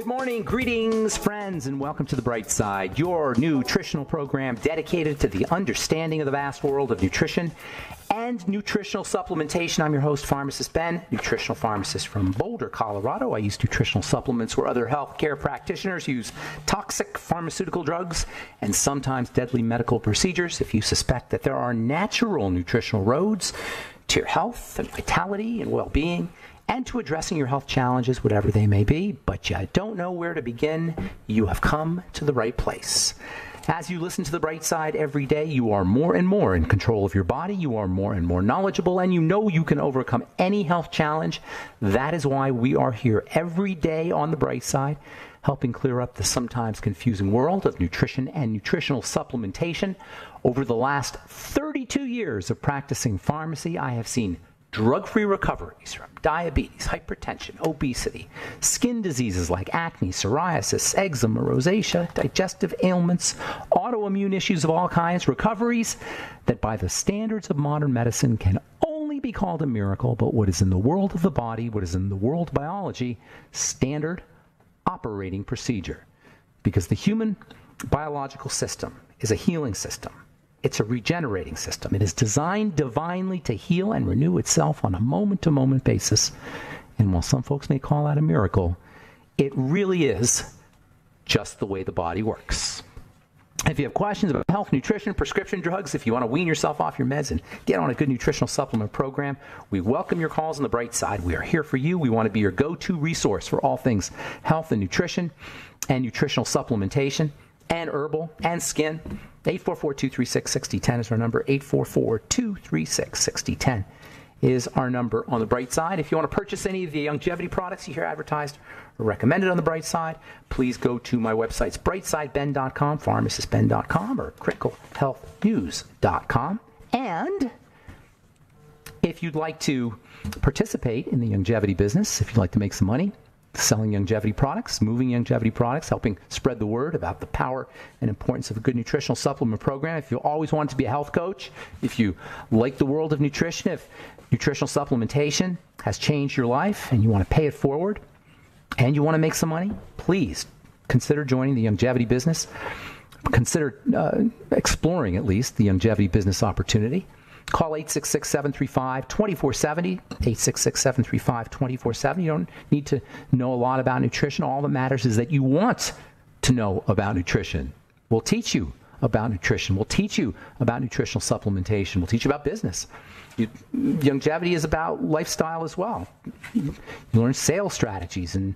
Good morning, greetings, friends, and welcome to The Bright Side, your nutritional program dedicated to the understanding of the vast world of nutrition and nutritional supplementation. I'm your host, Pharmacist Ben, nutritional pharmacist from Boulder, Colorado. I use nutritional supplements where other healthcare practitioners use toxic pharmaceutical drugs and sometimes deadly medical procedures. If you suspect that there are natural nutritional roads to your health and vitality and well-being, and to addressing your health challenges, whatever they may be, but you don't know where to begin, you have come to the right place. As you listen to The Bright Side every day, you are more and more in control of your body, you are more and more knowledgeable, and you know you can overcome any health challenge. That is why we are here every day on The Bright Side, helping clear up the sometimes confusing world of nutrition and nutritional supplementation. Over the last 32 years of practicing pharmacy, I have seen drug-free recoveries from diabetes, hypertension, obesity, skin diseases like acne, psoriasis, eczema, rosacea, digestive ailments, autoimmune issues of all kinds, recoveries that by the standards of modern medicine can only be called a miracle, but what is in the world of the body, what is in the world of biology, standard operating procedure. Because the human biological system is a healing system. It's a regenerating system. It is designed divinely to heal and renew itself on a moment-to-moment basis. And while some folks may call that a miracle, it really is just the way the body works. If you have questions about health, nutrition, prescription drugs, if you want to wean yourself off your meds and get on a good nutritional supplement program, we welcome your calls on The Bright Side. We are here for you. We want to be your go-to resource for all things health and nutrition and nutritional supplementation and herbal and skin. 844-236-6010 is our number. 844-236-6010 is our number on The Bright Side. If you want to purchase any of the longevity products you hear advertised or recommended on The Bright Side, please go to my websites, brightsideben.com, pharmacistben.com, or criticalhealthnews.com. And if you'd like to participate in the longevity business, if you'd like to make some money selling longevity products, moving longevity products, helping spread the word about the power and importance of a good nutritional supplement program. If you always wanted to be a health coach, if you like the world of nutrition, if nutritional supplementation has changed your life and you want to pay it forward and you want to make some money, please consider joining the longevity business. Consider exploring at least the longevity business opportunity. Call 866-735-2470, 866-735-2470. You don't need to know a lot about nutrition. All that matters is that you want to know about nutrition. We'll teach you about nutrition. We'll teach you about nutritional supplementation. We'll teach you about business. Longevity is about lifestyle as well. You learn sales strategies and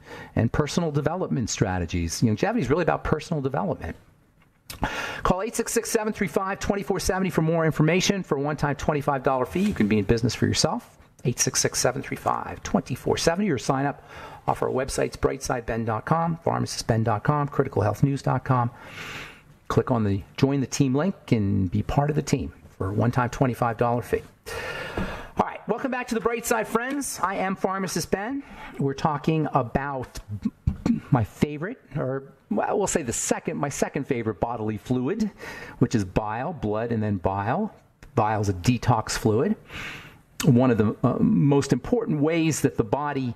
personal development strategies. Longevity is really about personal development. Call 866-735-2470 for more information. For a one-time $25 fee, you can be in business for yourself. 866-735-2470 or sign up off our websites, brightsideben.com, pharmacistben.com, criticalhealthnews.com. Click on the Join the Team link and be part of the team for a one-time $25 fee. All right, welcome back to The Bright Side, friends. I am Pharmacist Ben. We're talking about my favorite, or well, we'll say my second favorite bodily fluid, which is bile, blood, and then bile. Bile is a detox fluid. One of the most important ways that the body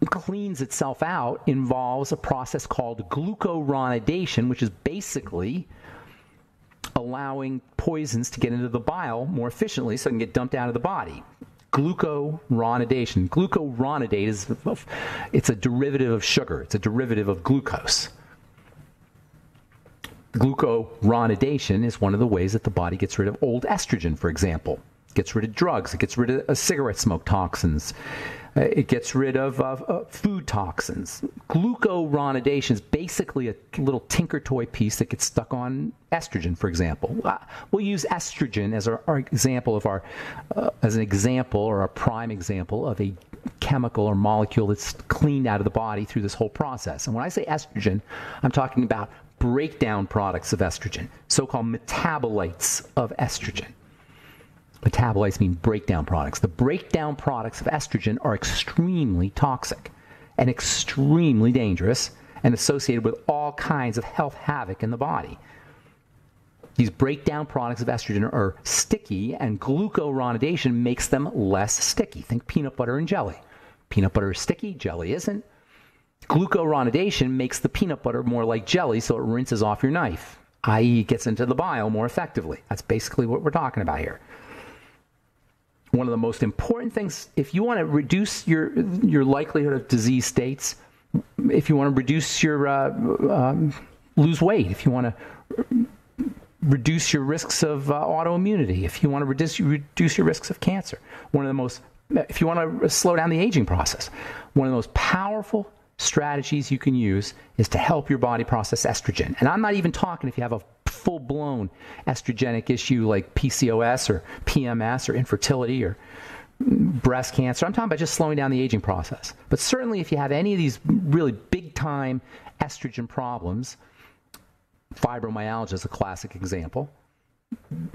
cleans itself out involves a process called glucuronidation, which is basically allowing poisons to get into the bile more efficiently so it can get dumped out of the body. Glucuronidation. Glucuronidate it's a derivative of sugar. It's a derivative of glucose. Glucuronidation is one of the ways that the body gets rid of old estrogen, for example. It gets rid of drugs. It gets rid of cigarette smoke toxins. It gets rid of food toxins. Glucuronidation is basically a little tinker toy piece that gets stuck on estrogen, for example. We'll use estrogen as our example of as an example or a prime example of a chemical or molecule that's cleaned out of the body through this whole process. And when I say estrogen, I'm talking about breakdown products of estrogen, so-called metabolites of estrogen. Metabolites mean breakdown products. The breakdown products of estrogen are extremely toxic and extremely dangerous and associated with all kinds of health havoc in the body. These breakdown products of estrogen are sticky, and glucuronidation makes them less sticky. Think peanut butter and jelly. Peanut butter is sticky, jelly isn't. Glucuronidation makes the peanut butter more like jelly, so it rinses off your knife, i.e. it gets into the bile more effectively. That's basically what we're talking about here. One of the most important things, if you want to reduce your likelihood of disease states, if you want to reduce your lose weight, if you want to reduce your risks of autoimmunity, if you want to reduce your risks of cancer, if you want to slow down the aging process, one of the most powerful strategies you can use is to help your body process estrogen. And I'm not even talking if you have a full-blown estrogenic issue like PCOS or PMS or infertility or breast cancer. I'm talking about just slowing down the aging process. But certainly if you have any of these really big-time estrogen problems, fibromyalgia is a classic example,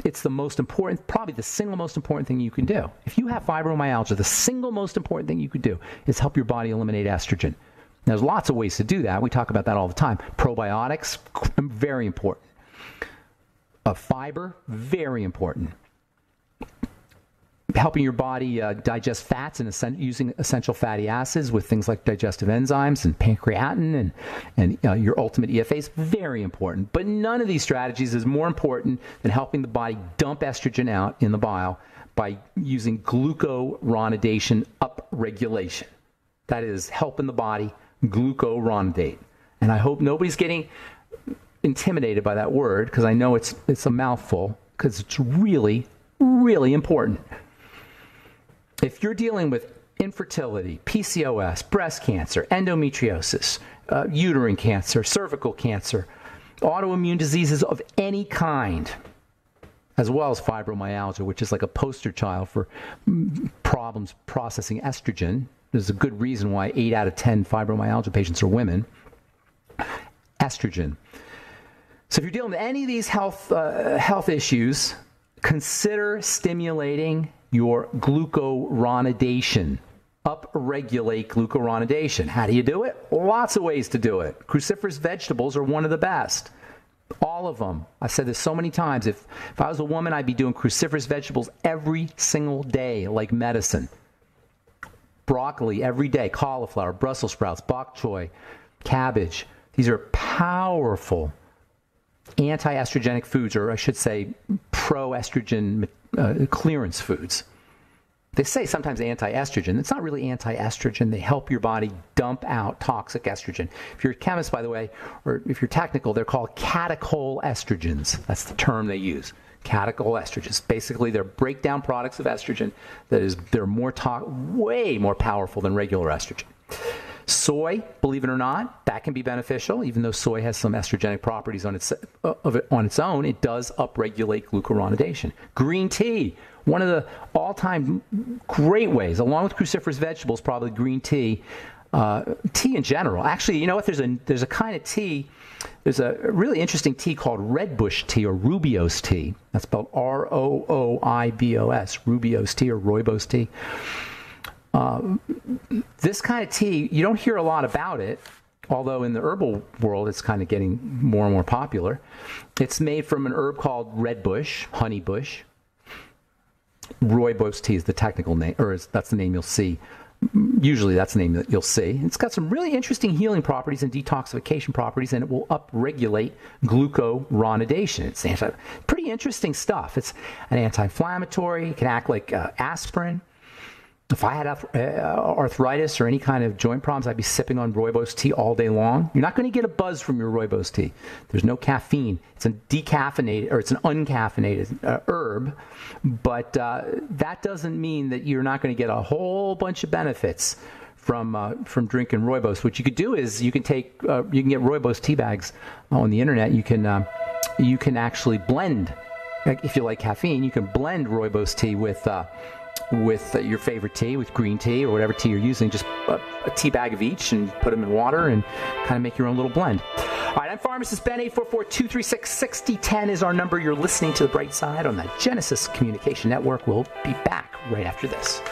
it's the most important, probably the single most important thing you can do. If you have fibromyalgia, the single most important thing you could do is help your body eliminate estrogen. There's lots of ways to do that. We talk about that all the time. Probiotics, very important. Fiber, very important. Helping your body digest fats and using essential fatty acids with things like digestive enzymes and pancreatin and your ultimate EFAs, very important. But none of these strategies is more important than helping the body dump estrogen out in the bile by using glucuronidation upregulation. That is helping the body glucuronidate. And I hope nobody's getting intimidated by that word, because I know it's a mouthful, because it's really, really important. If you're dealing with infertility, PCOS, breast cancer, endometriosis, uterine cancer, cervical cancer, autoimmune diseases of any kind, as well as fibromyalgia, which is like a poster child for problems processing estrogen. There's a good reason why 8 out of 10 fibromyalgia patients are women. Estrogen. So if you're dealing with any of these health issues, consider stimulating your glucuronidation. Upregulate glucuronidation. How do you do it? Lots of ways to do it. Cruciferous vegetables are one of the best. All of them. I've said this so many times. If I was a woman, I'd be doing cruciferous vegetables every single day, like medicine. Broccoli every day, cauliflower, Brussels sprouts, bok choy, cabbage. These are powerful anti-estrogenic foods, or I should say pro-estrogen clearance foods. They say sometimes anti-estrogen. It's not really anti-estrogen. They help your body dump out toxic estrogen. If you're a chemist, by the way, or if you're technical, they're called catechol estrogens. That's the term they use. Catechol estrogens. Basically, they're breakdown products of estrogen they're way more powerful than regular estrogen. Soy, believe it or not, that can be beneficial. Even though soy has some estrogenic properties on its own, it does upregulate glucuronidation. Green tea, one of the all-time great ways, along with cruciferous vegetables, probably green tea. Tea in general. Actually, you know what? There's a kind of tea. There's a really interesting tea called redbush tea or Rooibos tea. That's spelled R-O-O-I-B-O-S. Rooibos tea or Rooibos tea. This kind of tea, you don't hear a lot about it, although in the herbal world it's kind of getting more and more popular. It's made from an herb called redbush, honeybush. Rooibos tea is the technical name, or that's the name you'll see. Usually that's the name that you'll see. It's got some really interesting healing properties and detoxification properties, and it will upregulate glucuronidation. It's pretty interesting stuff. It's an anti-inflammatory. It can act like aspirin. If I had arthritis or any kind of joint problems, I'd be sipping on Rooibos tea all day long. You're not going to get a buzz from your Rooibos tea. There's no caffeine. It's a decaffeinated, or it's an uncaffeinated herb, but that doesn't mean that you're not going to get a whole bunch of benefits from drinking Rooibos. What you could do is you can get Rooibos tea bags on the internet. You can actually blend, if you like caffeine, you can blend Rooibos tea with your favorite tea, with green tea or whatever tea you're using, just a tea bag of each, and put them in water and kind of make your own little blend. All right, I'm Pharmacist Ben. 844-236-6010 is our number. You're listening to The Bright Side on the Genesis Communication Network. We'll be back right after this.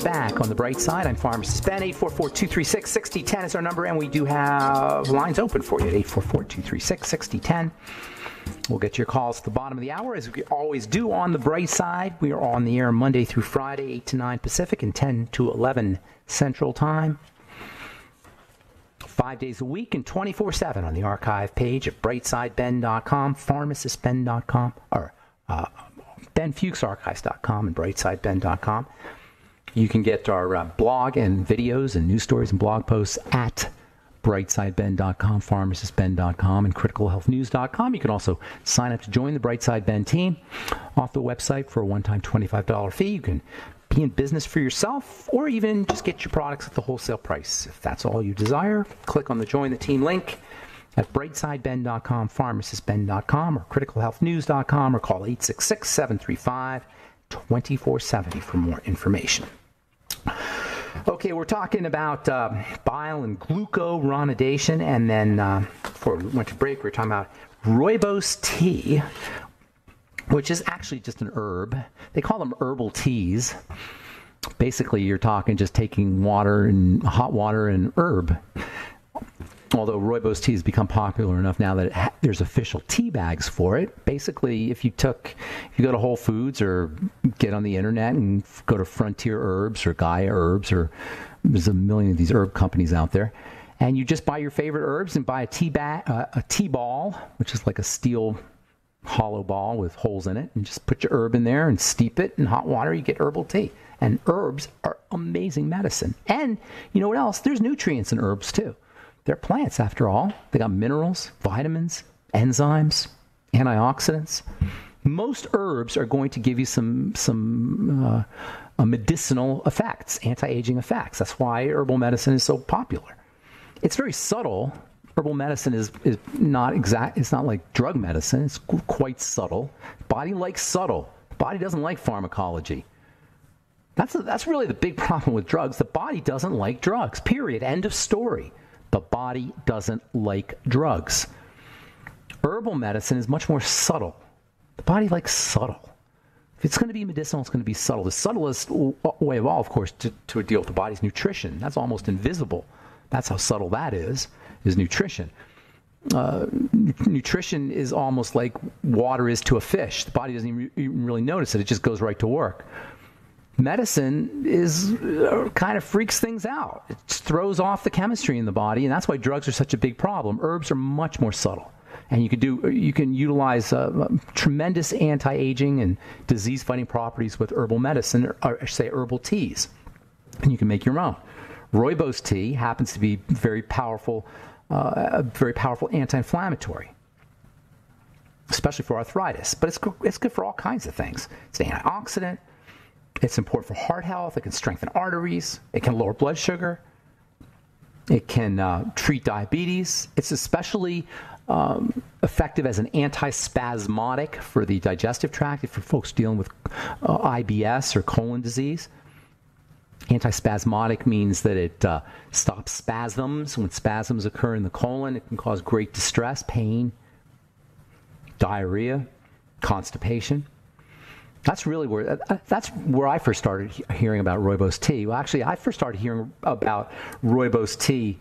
Back week on The Bright Side. I'm Pharmacist Ben. 844-236-6010 is our number, and we do have lines open for you at 844-236-6010. We'll get your calls at the bottom of the hour, as we always do on The Bright Side. We are on the air Monday through Friday, 8 to 9 Pacific and 10 to 11 Central Time. 5 days a week and 24/7 on the archive page at brightsideben.com, pharmacistben.com, or benfuchsarchives.com and brightsideben.com. You can get our blog and videos and news stories and blog posts at brightsideben.com, pharmacistben.com, and criticalhealthnews.com. You can also sign up to join the Brightside Ben team off the website for a one-time $25 fee. You can be in business for yourself, or even just get your products at the wholesale price. If that's all you desire, click on the Join the Team link at brightsideben.com, pharmacistben.com, or criticalhealthnews.com, or call 866-735-2470 for more information. Okay, we're talking about bile and glucuronidation, and then before we went to break, we were talking about rooibos tea, which is actually just an herb. They call them herbal teas. Basically, you're talking just taking water and hot water and herb. Although rooibos tea has become popular enough now that there's official tea bags for it. Basically, if you go to Whole Foods or get on the internet and go to Frontier Herbs or Gaia Herbs, or there's a million of these herb companies out there, and you just buy your favorite herbs and buy a tea ball, which is like a steel hollow ball with holes in it, and just put your herb in there and steep it in hot water. You get herbal tea. And herbs are amazing medicine. And you know what else? There's nutrients in herbs too. They're plants, after all. They got minerals, vitamins, enzymes, antioxidants. Most herbs are going to give you some medicinal effects, anti-aging effects. That's why herbal medicine is so popular. It's very subtle. Herbal medicine is not exact. It's not like drug medicine. It's quite subtle. Body likes subtle. Body doesn't like pharmacology. That's really the big problem with drugs. The body doesn't like drugs. Period. End of story. The body doesn't like drugs. Herbal medicine is much more subtle. The body likes subtle. If it's going to be medicinal, it's going to be subtle. The subtlest way of all, of course, to deal with the body's nutrition. That's almost invisible. That's how subtle that is nutrition. Nutrition is almost like water is to a fish. The body doesn't even really notice it. It just goes right to work. Medicine kind of freaks things out. It throws off the chemistry in the body, and that's why drugs are such a big problem. Herbs are much more subtle, and you can utilize tremendous anti-aging and disease-fighting properties with herbal medicine, or I should say herbal teas, and you can make your own. Rooibos tea happens to be a very powerful anti-inflammatory, especially for arthritis. But it's good for all kinds of things. It's an antioxidant. It's important for heart health. It can strengthen arteries. It can lower blood sugar. It can treat diabetes. It's especially effective as an antispasmodic for the digestive tract, for folks dealing with IBS or colon disease. Antispasmodic means that it stops spasms. When spasms occur in the colon, it can cause great distress, pain, diarrhea, constipation. That's where I first started hearing about rooibos tea. Well, actually, I first started hearing about rooibos tea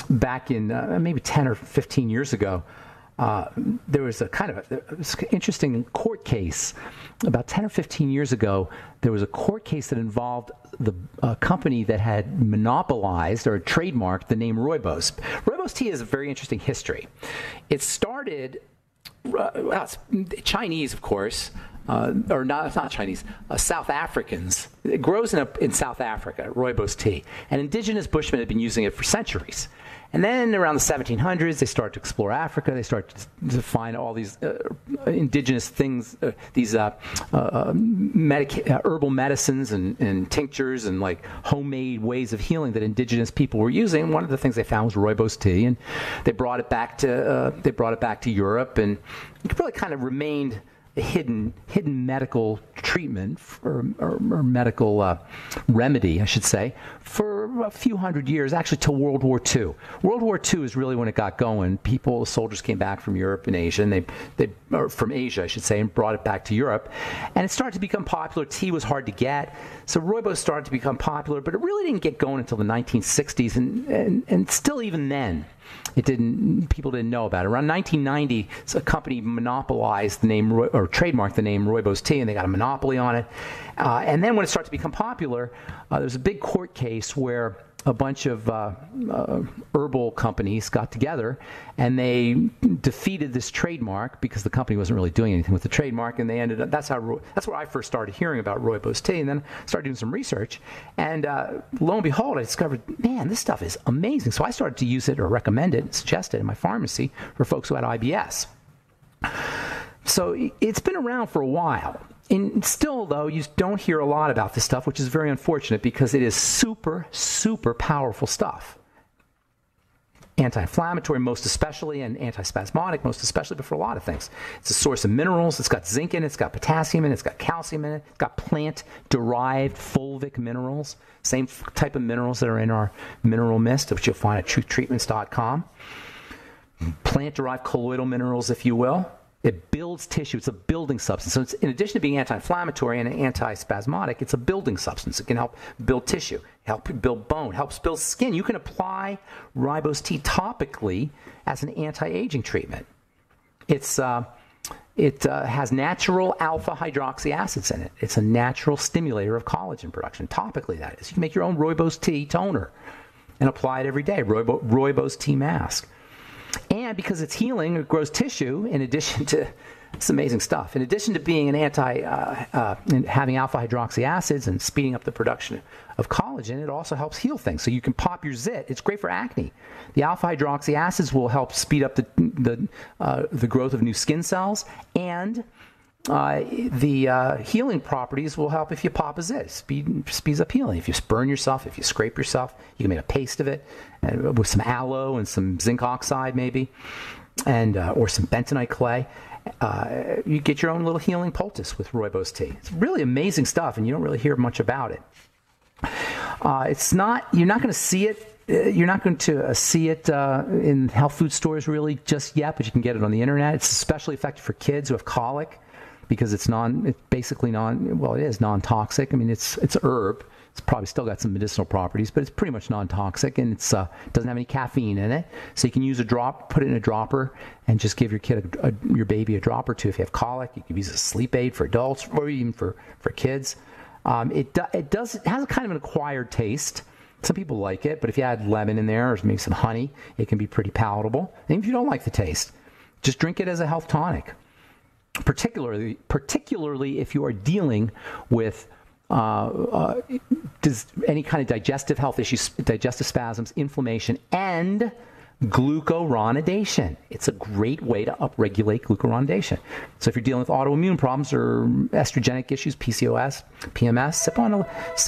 back in maybe 10 or 15 years ago. There was a kind of interesting court case. About 10 or 15 years ago, there was a court case that involved the company that had monopolized or trademarked the name rooibos. Rooibos tea has a very interesting history. It started... it's Chinese, of course, or not Chinese, South Africans. It grows in South Africa, rooibos tea. And indigenous Bushmen had been using it for centuries. And then around the 1700s, they started to explore Africa. They started to find all these indigenous things, these herbal medicines and tinctures and like homemade ways of healing that indigenous people were using. One of the things they found was rooibos tea, and they brought it back to Europe, and it really kind of remained a hidden medical treatment or medical remedy, I should say, for for a few hundred years, actually till World War II. World War II is really when it got going. Soldiers came back from Europe and Asia, and or from Asia, I should say, and brought it back to Europe. And it started to become popular. Tea was hard to get, so rooibos started to become popular, but it really didn't get going until the 1960s, and still even then, people didn't know about it. Around 1990, a company monopolized the name or trademarked the name rooibos tea, and they got a monopoly on it. And then when it started to become popular, there was a big court case where a bunch of herbal companies got together and they defeated this trademark because the company wasn't really doing anything with the trademark, and they ended up. That's where I first started hearing about rooibos tea, and then started doing some research. And lo and behold, I discovered, man, this stuff is amazing. So I started to use it or recommend it and suggest it in my pharmacy for folks who had IBS. So it's been around for a while. And still, though, you don't hear a lot about this stuff, which is very unfortunate because it is super, super powerful stuff. Anti-inflammatory, most especially, and antispasmodic, most especially, but for a lot of things. It's a source of minerals. It's got zinc in it. It's got potassium in it. It's got calcium in it. It's got plant-derived fulvic minerals, same type of minerals that are in our mineral mist, which you'll find at truthtreatments.com. Plant-derived colloidal minerals, if you will. It builds tissue. It's a building substance. So it's, in addition to being anti-inflammatory and anti-spasmodic, it's a building substance. It can help build tissue, help build bone, helps build skin. You can apply rooibos tea topically as an anti-aging treatment. It has natural alpha hydroxy acids in it. It's a natural stimulator of collagen production. Topically, that is. You can make your own rooibos tea toner and apply it every day. Rooibos tea mask. And because it's healing, it grows tissue. In addition to, it's amazing stuff. In addition to being an having alpha hydroxy acids and speeding up the production of collagen, it also helps heal things. So you can pop your zit. It's great for acne. The alpha hydroxy acids will help speed up the growth of new skin cells, and the healing properties will help if you pop a zit. Speeds up healing. If you burn yourself, if you scrape yourself, you can make a paste of it with some aloe and some zinc oxide maybe, and or some bentonite clay. You get your own little healing poultice with rooibos tea. It's really amazing stuff, and you don't really hear much about it. You're not going to see it. You're not going to see it in health food stores really just yet, but you can get it on the internet. It's especially effective for kids who have colic, because it is non-toxic. I mean, it's herb. It's probably still got some medicinal properties, but it's pretty much non-toxic, and it doesn't have any caffeine in it. So you can use put it in a dropper, and just give your kid, your baby, a drop or two. If you have colic, you can use a sleep aid for adults or even for kids. It has a kind of an acquired taste. Some people like it, but if you add lemon in there or maybe some honey, it can be pretty palatable. And if you don't like the taste, just drink it as a health tonic. Particularly if you are dealing with any kind of digestive health issues, digestive spasms, inflammation, and glucuronidation. It's a great way to upregulate glucuronidation. So if you're dealing with autoimmune problems or estrogenic issues, PCOS, PMS,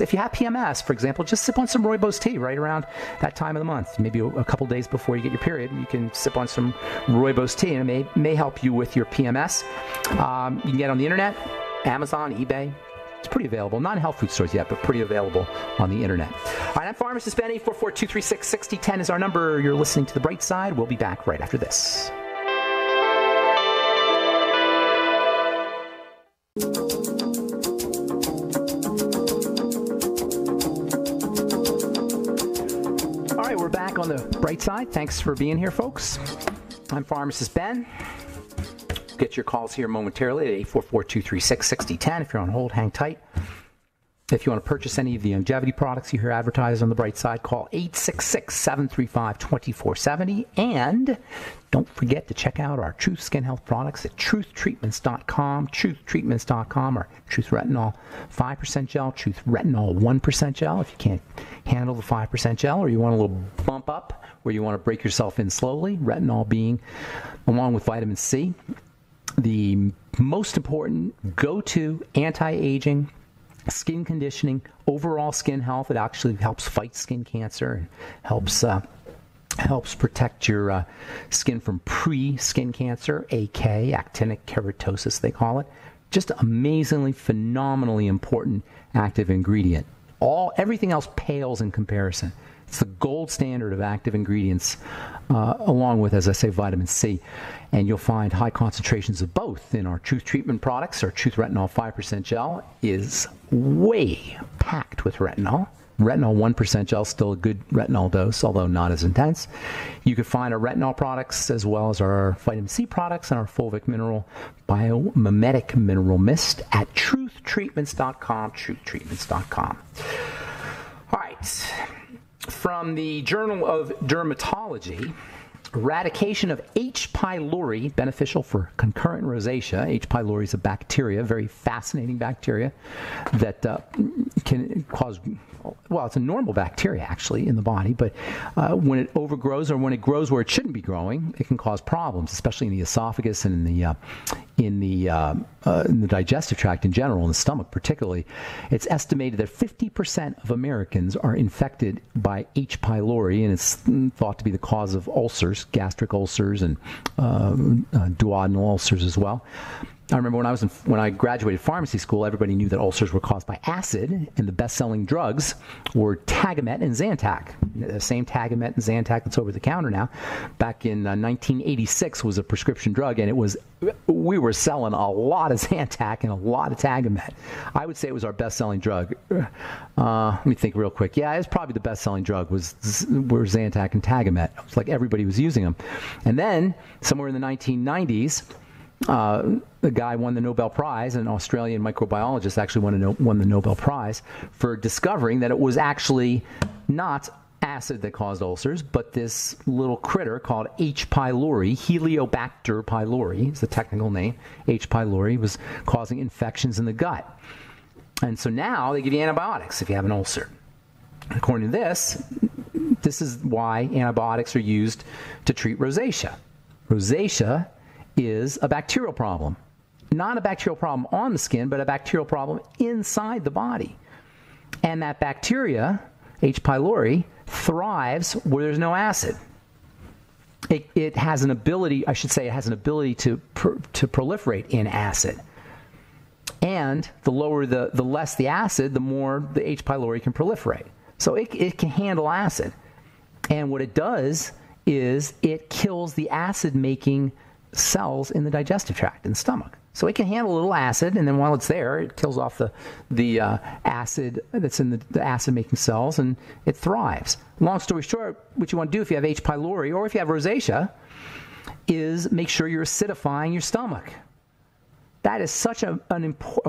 if you have PMS, for example, just sip on some rooibos tea right around that time of the month. Maybe a couple days before you get your period, you can sip on some rooibos tea, and it may help you with your PMS. You can get it on the internet, Amazon, eBay. It's pretty available. Not in health food stores yet, but pretty available on the internet. All right, I'm Pharmacist Ben. 844-236-6010 is our number. You're listening to The Bright Side. We'll be back right after this. All right, we're back on The Bright Side. Thanks for being here, folks. I'm Pharmacist Ben. Get your calls here momentarily at 844-236-6010. If you're on hold, hang tight. If you want to purchase any of the longevity products you hear advertised on The Bright Side, call 866-735-2470. And don't forget to check out our Truth Skin Health products at truthtreatments.com. Truthtreatments.com, or Truth Retinol 5% gel, Truth Retinol 1% gel. If you can't handle the 5% gel, or you want a little bump up where you want to break yourself in slowly, retinol being, along with vitamin C, the most important go-to anti-aging, skin conditioning, overall skin health. It actually helps fight skin cancer and helps protect your skin from pre-skin cancer, AK, actinic keratosis, they call it. Just amazingly, phenomenally important active ingredient. Everything else pales in comparison. It's the gold standard of active ingredients, along with, as I say, vitamin C. And you'll find high concentrations of both in our Truth Treatment products. Our Truth Retinol 5% gel is way packed with retinol. Retinol 1% gel is still a good retinol dose, although not as intense. You can find our retinol products as well as our vitamin C products and our fulvic mineral biomimetic mineral mist at truthtreatments.com, truthtreatments.com. All right. From the Journal of Dermatology, eradication of H. pylori, beneficial for concurrent rosacea. H. pylori is a bacteria, very fascinating bacteria that can cause, well, it's a normal bacteria actually in the body, but when it overgrows or when it grows where it shouldn't be growing, it can cause problems, especially in the esophagus and in the digestive tract in general, in the stomach particularly. It's estimated that 50% of Americans are infected by H. pylori, and it's thought to be the cause of ulcers, gastric ulcers, and duodenal ulcers as well. I remember when I graduated pharmacy school, everybody knew that ulcers were caused by acid, and the best-selling drugs were Tagamet and Zantac. The same Tagamet and Zantac that's over the counter now. Back in 1986 was a prescription drug, and we were selling a lot of Zantac and a lot of Tagamet. I would say it was our best-selling drug. Let me think real quick. Yeah, it was probably the best-selling drug were Zantac and Tagamet. It was like everybody was using them. And then somewhere in the 1990s, the guy won the Nobel Prize, an Australian microbiologist actually won the Nobel Prize for discovering that it was actually not acid that caused ulcers, but this little critter called H. pylori, Heliobacter pylori is the technical name. H. pylori was causing infections in the gut. And so now they give you antibiotics if you have an ulcer. According to this is why antibiotics are used to treat rosacea. Rosacea is a bacterial problem. Not a bacterial problem on the skin, but a bacterial problem inside the body. And that bacteria, H. pylori, thrives where there's no acid. It has an ability, to proliferate in acid. And the less the acid, the more the H. pylori can proliferate. So it can handle acid. And what it does is it kills the acid-making cells in the digestive tract, in the stomach. So it can handle a little acid, and then while it's there, it kills off the acid that's in the acid-making cells, and it thrives. Long story short, what you want to do if you have H. pylori or if you have rosacea is make sure you're acidifying your stomach. That is such a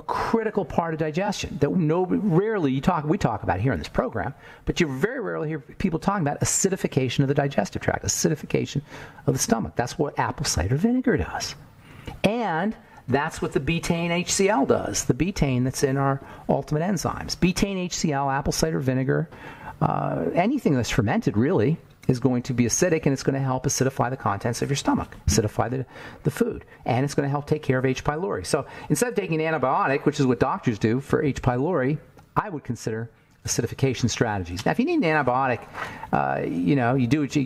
critical part of digestion that we talk about here in this program, but you very rarely hear people talking about acidification of the digestive tract, acidification of the stomach. That's what apple cider vinegar does. And that's what the betaine HCl does, the betaine that's in our ultimate enzymes. Betaine HCl, apple cider vinegar, anything that's fermented really is going to be acidic, and it's going to help acidify the contents of your stomach, acidify the food, and it's going to help take care of H. pylori. So instead of taking an antibiotic, which is what doctors do for H. pylori, I would consider acidification strategies. Now, if you need an antibiotic, you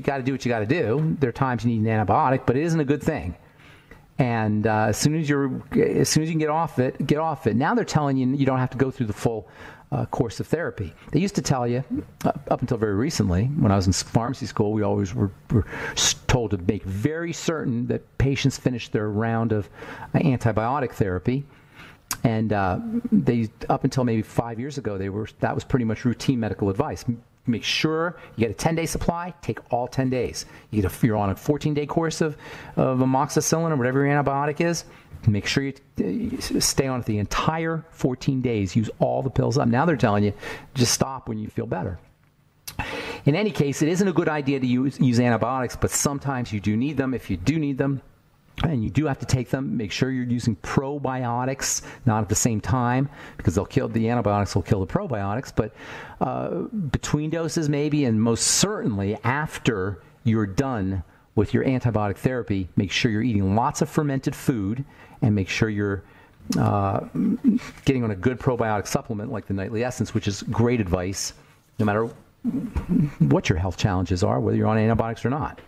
got to do what you got to do. There are times you need an antibiotic, but it isn't a good thing. And as soon as you can get off it. Now they're telling you you don't have to go through the full course of therapy. They used to tell you, up until very recently, when I was in pharmacy school, we always were told to make very certain that patients finished their round of antibiotic therapy. And up until maybe 5 years ago, that was pretty much routine medical advice. Make sure you get a 10-day supply, take all 10 days. You're on a 14-day course of amoxicillin or whatever your antibiotic is, make sure you stay on it the entire 14 days. Use all the pills up. Now they're telling you, just stop when you feel better. In any case, it isn't a good idea to use antibiotics, but sometimes you do need them. If you do need them, and you do have to take them, make sure you're using probiotics, not at the same time, because the antibiotics will kill the probiotics, but between doses maybe, and most certainly after you're done with your antibiotic therapy, make sure you're eating lots of fermented food, and make sure you're getting on a good probiotic supplement like the Nightly Essence, which is great advice, no matter what your health challenges are, whether you're on antibiotics or not.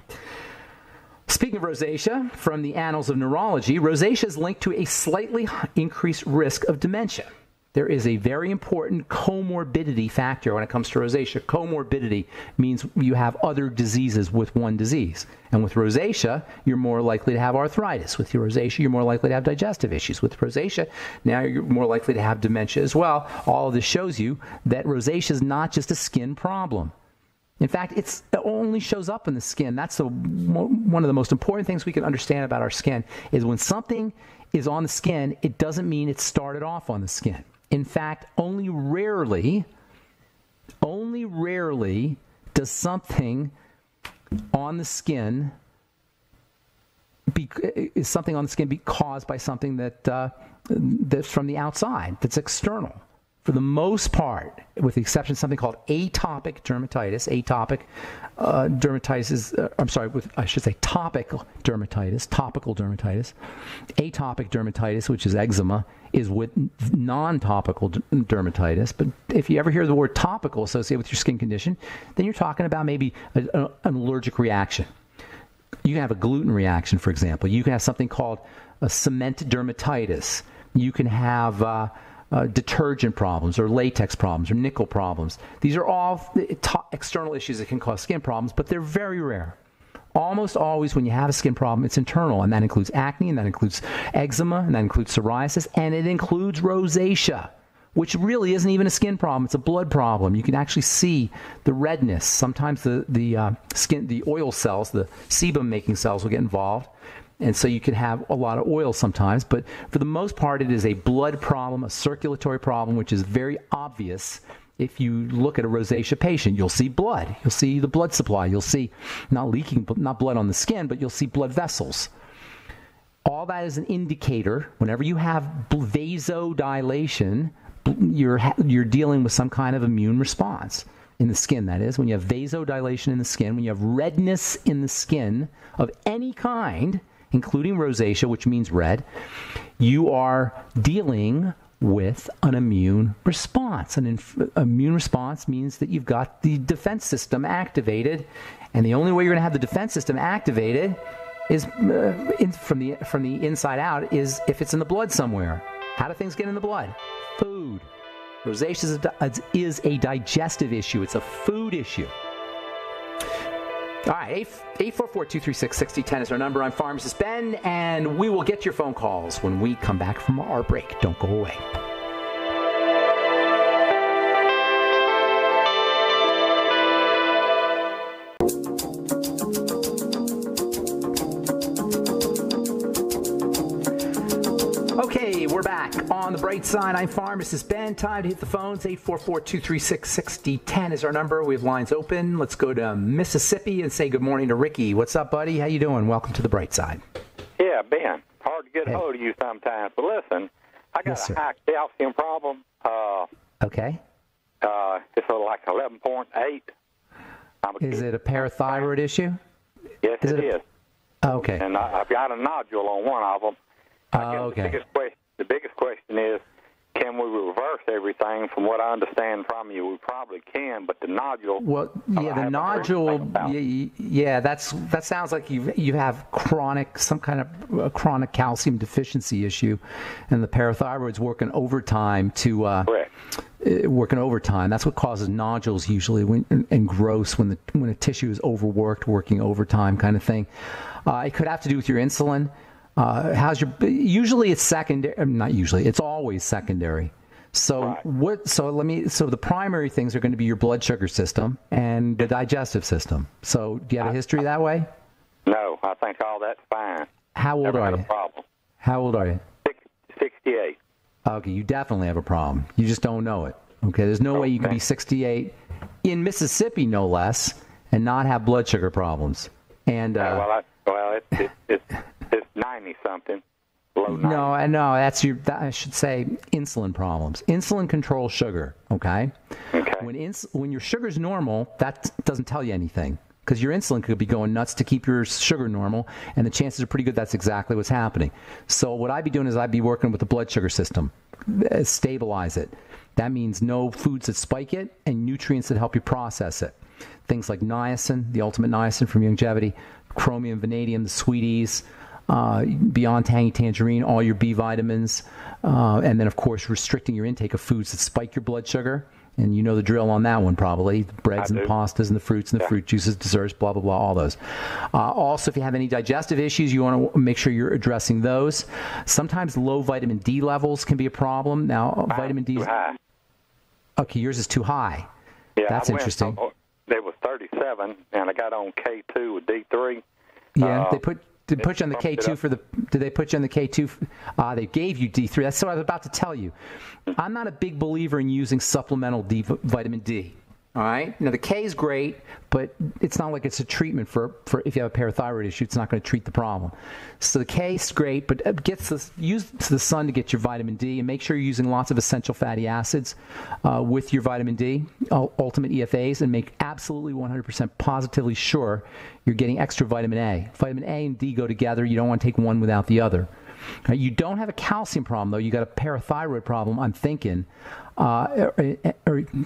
Speaking of rosacea, from the Annals of Neurology, rosacea is linked to a slightly increased risk of dementia. there is a very important comorbidity factor when it comes to rosacea. Comorbidity means you have other diseases with one disease. And with rosacea, you're more likely to have arthritis. With your rosacea, you're more likely to have digestive issues. With rosacea, now you're more likely to have dementia as well. All of this shows you that rosacea is not just a skin problem. In fact, it only shows up in the skin. That's one of the most important things we can understand about our skin is when something is on the skin, it doesn't mean it started off on the skin. In fact, only rarely does something on the skin be caused by something that's from the outside, that's external. For the most part, with the exception of something called atopic dermatitis, topical dermatitis. Atopic dermatitis, which is eczema, is with non-topical dermatitis. But if you ever hear the word topical associated with your skin condition, then you're talking about maybe an allergic reaction. You can have a gluten reaction, for example. You can have something called a cement dermatitis. You can have detergent problems or latex problems or nickel problems. These are all external issues that can cause skin problems, but they're very rare. Almost always when you have a skin problem, it's internal, and that includes acne, and that includes eczema, and that includes psoriasis, and it includes rosacea, which really isn't even a skin problem. It's a blood problem. You can actually see the redness. Sometimes the oil cells, the sebum-making cells will get involved. And so you can have a lot of oil sometimes, but for the most part, it is a blood problem, a circulatory problem, which is very obvious. If you look at a rosacea patient, you'll see blood. You'll see the blood supply. You'll see not blood on the skin, but you'll see blood vessels. All that is an indicator. Whenever you have vasodilation, you're dealing with some kind of immune response in the skin. That is, when you have vasodilation in the skin, when you have redness in the skin of any kind, including rosacea, which means red, you are dealing with an immune response. An immune response means that you've got the defense system activated, and the only way you're going to have the defense system activated is from the inside out is if it's in the blood somewhere. How do things get in the blood? Food. Rosacea is a digestive issue. It's a food issue. All right, 844-236-6010 is our number. I'm Pharmacist Ben, and we will get your phone calls when we come back from our break. Don't go away. Okay, we're back on the bright side. I'm Pharmacist Ben. Time to hit the phones. 844-236-6010 is our number. We have lines open. Let's go to Mississippi and say good morning to Ricky. What's up, buddy? How you doing? Welcome to the bright side. Yeah, Ben. Hard to get hold of you sometimes. But listen, I got a high calcium problem. Okay. It's like 11.8. Is it a parathyroid issue? Yes, it is. Okay. And I've got a nodule on one of them. Okay. The biggest question is, can we reverse everything? From what I understand from you, we probably can, but the nodule... Well, yeah, the nodule, yeah, that sounds like you have some kind of chronic calcium deficiency issue, and the parathyroid's working overtime working overtime. That's what causes nodules usually and growths when a tissue is overworked, working overtime kind of thing. It could have to do with your insulin. Usually it's secondary, not usually, it's always secondary. So the primary things are going to be your blood sugar system and the digestive system. So do you have a history that way? No, I think all that's fine. How old are you? Problem. How old are you? 68. Okay, you definitely have a problem. You just don't know it. Okay, there's no way you can be 68 in Mississippi, no less, and not have blood sugar problems. And it's 90-something, low 90. No, I should say insulin problems. Insulin controls sugar, okay? Okay. When your sugar's normal, that doesn't tell you anything because your insulin could be going nuts to keep your sugar normal, and the chances are pretty good that's exactly what's happening. So what I'd be doing is I'd be working with the blood sugar system, stabilize it. That means no foods that spike it and nutrients that help you process it. Things like niacin, the ultimate niacin from Longevity, chromium, vanadium, the sweeties, beyond tangy tangerine, all your B vitamins, and then, of course, restricting your intake of foods that spike your blood sugar. And you know the drill on that one, probably. The breads and the pastas and the fruits and the fruit juices, desserts, blah, blah, blah, all those. Also, if you have any digestive issues, you want to make sure you're addressing those. Sometimes low vitamin D levels can be a problem. Now, vitamin D is... Okay, yours is too high. Yeah, that's interesting. It was 37, and I got on K2 with D3. Yeah, they put you on the K2 for the... Did they put you on the K2? They gave you D3. That's what I was about to tell you. I'm not a big believer in using supplemental vitamin D. All right? Now, the K is great, but it's not like it's a treatment for if you have a parathyroid issue. It's not going to treat the problem. So the K is great, but use the sun to get your vitamin D, and make sure you're using lots of essential fatty acids with your vitamin D, ultimate EFAs, and make absolutely 100% positively sure you're getting extra vitamin A. Vitamin A and D go together. You don't want to take one without the other. You don't have a calcium problem, though. You got a parathyroid problem, I'm thinking, or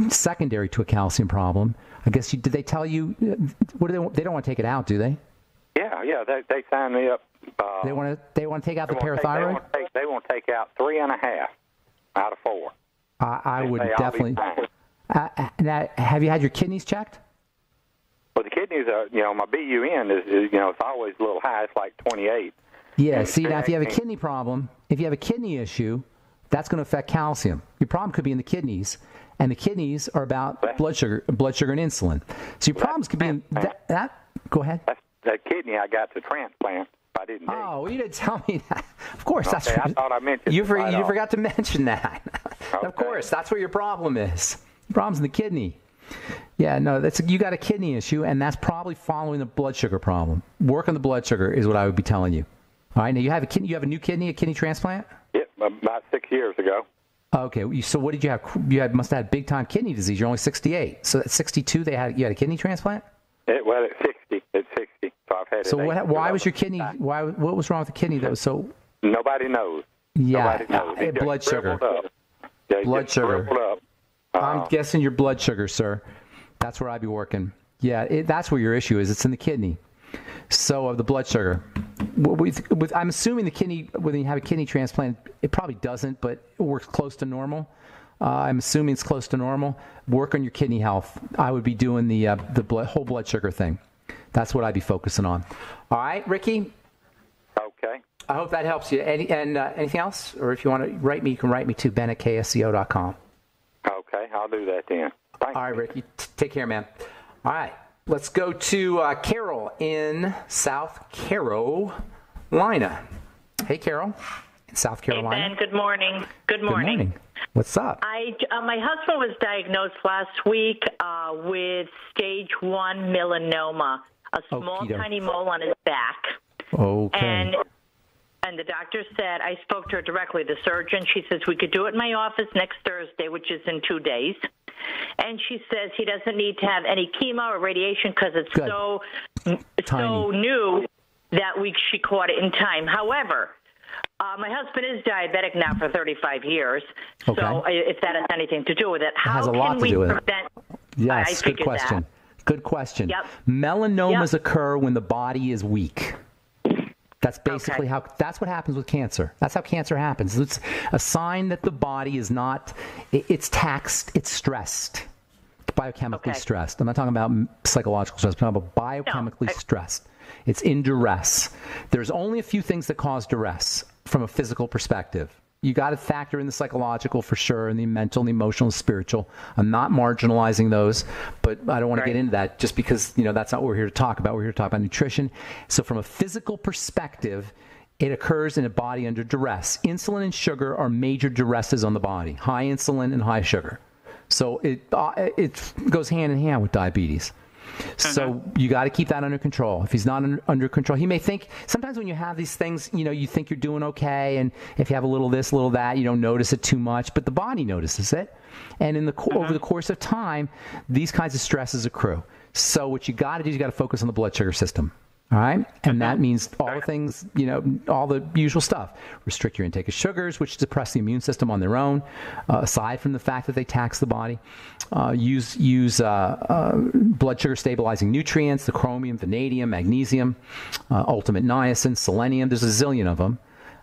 secondary to a calcium problem. I guess did they tell you? What do they don't want to take it out, do they? Yeah. They signed me up. They want to take out the parathyroid. They want to take out 3.5 out of 4. I would definitely. Now, have you had your kidneys checked? Well, the kidneys are, my BUN is it's always a little high. It's like 28. Yeah, see, now if you have a kidney problem, if you have a kidney issue, that's going to affect calcium. Your problem could be in the kidneys, and the kidneys are about blood sugar and insulin. So your problems could be in that. Go ahead. That kidney I got to transplant. I didn't. Oh, well, you didn't tell me that. Of course, that's right. I thought I mentioned you forgot to mention that. Okay. Of course, that's where your problem is. The problem's in the kidney. Yeah, no, you got a kidney issue, and that's probably following the blood sugar problem. Work on the blood sugar is what I would be telling you. All right, now you have a new kidney, a kidney transplant? Yep, about 6 years ago. Okay, so what did you have? You must have had big time kidney disease. You're only 68. So at 62, you had a kidney transplant? Well, at 60. So I've had it. So why was your kidney? What was wrong with the kidney that was so? Nobody knows. Yeah, Nobody knows. Blood sugar. Yeah, blood sugar. Up. I'm guessing your blood sugar, sir. That's where I'd be working. Yeah, that's where your issue is. It's in the kidney. So of the blood sugar. I'm assuming the kidney, when you have a kidney transplant, it probably doesn't, but it works close to normal. I'm assuming it's close to normal. Work on your kidney health. I would be doing the whole blood sugar thing. That's what I'd be focusing on. All right, Ricky? Okay. I hope that helps you. Anything else? Or if you want to write me, you can write me to ben@ksco.com. Okay, I'll do that then. Thank you. All right, Ricky. Take care, man. All right. Let's go to Carol in South Carolina. Hey, Carol, in South Carolina. Hey, Ben. Good morning. Good morning. What's up? My husband was diagnosed last week with stage 1 melanoma, a small, tiny mole on his back. Okay. And the doctor said, I spoke to her directly, the surgeon. She says, we could do it in my office next Thursday, which is in 2 days. And she says he doesn't need to have any chemo or radiation because it's so new that she caught it in time. However, my husband is diabetic now for 35 years. Okay. So if that has anything to do with it, how can we prevent? Yes, good question. Good question. Yep. Melanomas occur when the body is weak. That's basically that's what happens with cancer. That's how cancer happens. It's a sign that the body is not, it's taxed, it's stressed, biochemically stressed. I'm not talking about psychological stress, I'm talking about biochemically stressed. It's in duress. There's only a few things that cause duress from a physical perspective. You got to factor in the psychological for sure, and the mental, and the emotional, and spiritual. I'm not marginalizing those, but I don't want to get into that just because that's not what we're here to talk about. We're here to talk about nutrition. So from a physical perspective, it occurs in a body under duress. Insulin and sugar are major duresses on the body. High insulin and high sugar. So it goes hand in hand with diabetes. So you got to keep that under control. If he's not under control, he may think, sometimes when you have these things, you think you're doing okay, and if you have a little this, a little that, you don't notice it too much, but the body notices it. And over the course of time, these kinds of stresses accrue. So what you got to do is you got to focus on the blood sugar system. All right. And that means all the things, all the usual stuff. Restrict your intake of sugars, which depress the immune system on their own, aside from the fact that they tax the body. Use blood sugar stabilizing nutrients, the chromium, vanadium, magnesium, ultimate niacin, selenium. There's a zillion of them,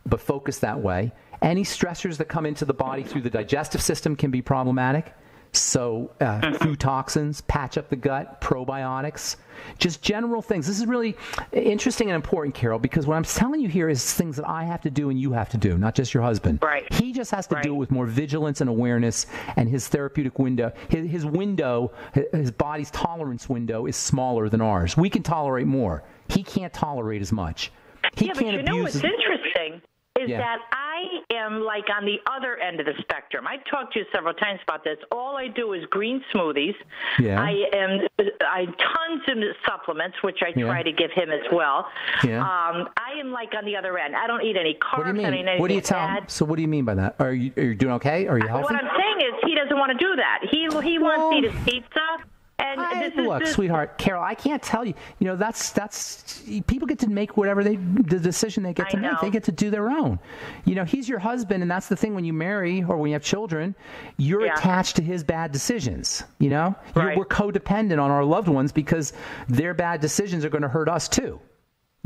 but focus that way. Any stressors that come into the body through the digestive system can be problematic. So food toxins, patch up the gut, probiotics, just general things. This is really interesting and important, Carol, because what I'm telling you here is things that I have to do and you have to do, not just your husband. Right. He just has to do it with more vigilance and awareness, and his therapeutic window, his window, his body's tolerance window is smaller than ours. We can tolerate more. He can't tolerate as much. He but can't abuse. What's interesting is that I am like on the other end of the spectrum. I've talked to you several times about this. All I do is green smoothies. Yeah. I tons of supplements, which I try to give him as well. Yeah. I am like on the other end. I don't eat any carbs. What do you mean? I don't eat anything What do you tell him? So what do you mean by that? Are you doing okay? Are you healthy? What I'm saying is he doesn't want to do that. He wants to eat his pizza. And look, sweetheart, Carol, I can't tell you. That's people get to make whatever the decision they get to make. They get to do their own. He's your husband, and that's the thing. When you marry or when you have children, you're attached to his bad decisions. We're codependent on our loved ones because their bad decisions are going to hurt us too.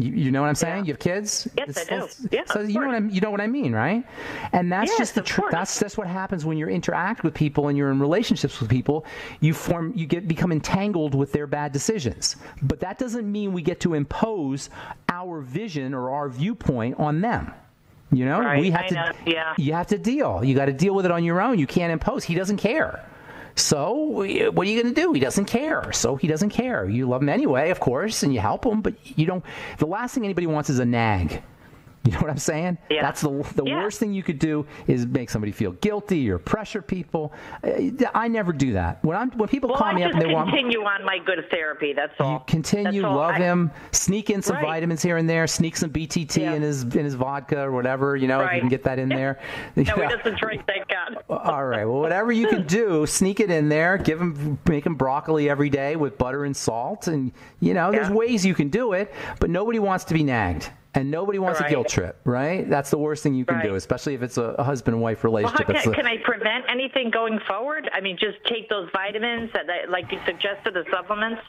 You know what I'm saying? You have kids? Yes, I do. Yeah, so you know what I mean, right? And that's just the truth. That's what happens when you interact with people and you're in relationships with people. You become entangled with their bad decisions. But that doesn't mean we get to impose our vision or our viewpoint on them. We have to. You have to deal. You got to deal with it on your own. You can't impose. He doesn't care. So what are you going to do? He doesn't care. So he doesn't care. You love him anyway, of course, and you help him, but you don't. The last thing anybody wants is a nag. You know what I'm saying? Yeah. That's the worst thing you could do is make somebody feel guilty or pressure people. I never do that. When people call me up and they want continue on my good therapy. That's all. You continue, love him, sneak in some vitamins here and there, sneak some BTT in his vodka or whatever. If you can get that in there. No, he doesn't drink. Thank God. All right. Well, whatever you can do, sneak it in there. Make him broccoli every day with butter and salt, and there's ways you can do it. But nobody wants to be nagged. And nobody wants a guilt trip, right? That's the worst thing you can do, especially if it's a husband and wife relationship. Well, can I prevent anything going forward? I mean, just take those vitamins, like you suggested, the supplements?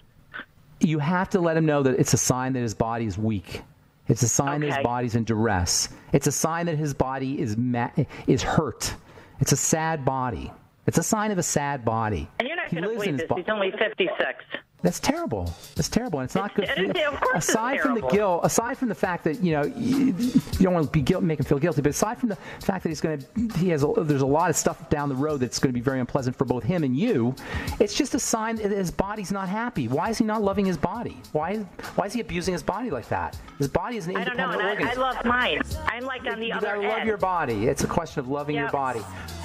You have to let him know that it's a sign that his body is weak. It's a sign that his body's in duress. It's a sign that his body is hurt. It's a sad body. It's a sign of a sad body. And you're not going to believe this. He's only 56. That's terrible. That's terrible, and it's not good. Of course aside from the guilt, aside from the fact that you don't want to make him feel guilty, but aside from the fact that there's a lot of stuff down the road that's going to be very unpleasant for both him and you. It's just a sign that his body's not happy. Why is he not loving his body? Why is he abusing his body like that? His body is an independent organism. I love mine. I'm like on the other end. You gotta love your body. It's a question of loving your body.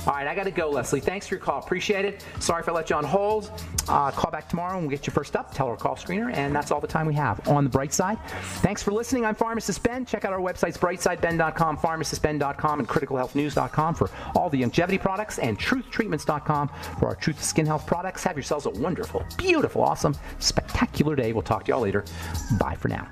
All right, I got to go, Leslie. Thanks for your call. Appreciate it. Sorry if I let you on hold. Call back tomorrow and we'll get you first up. Tell our call screener, and that's all the time we have on The Bright Side. Thanks for listening. I'm Pharmacist Ben. Check out our websites, brightsideben.com, pharmacistben.com, and criticalhealthnews.com for all the longevity products, and truthtreatments.com for our Truth Skin Health products. Have yourselves a wonderful, beautiful, awesome, spectacular day. We'll talk to y'all later. Bye for now.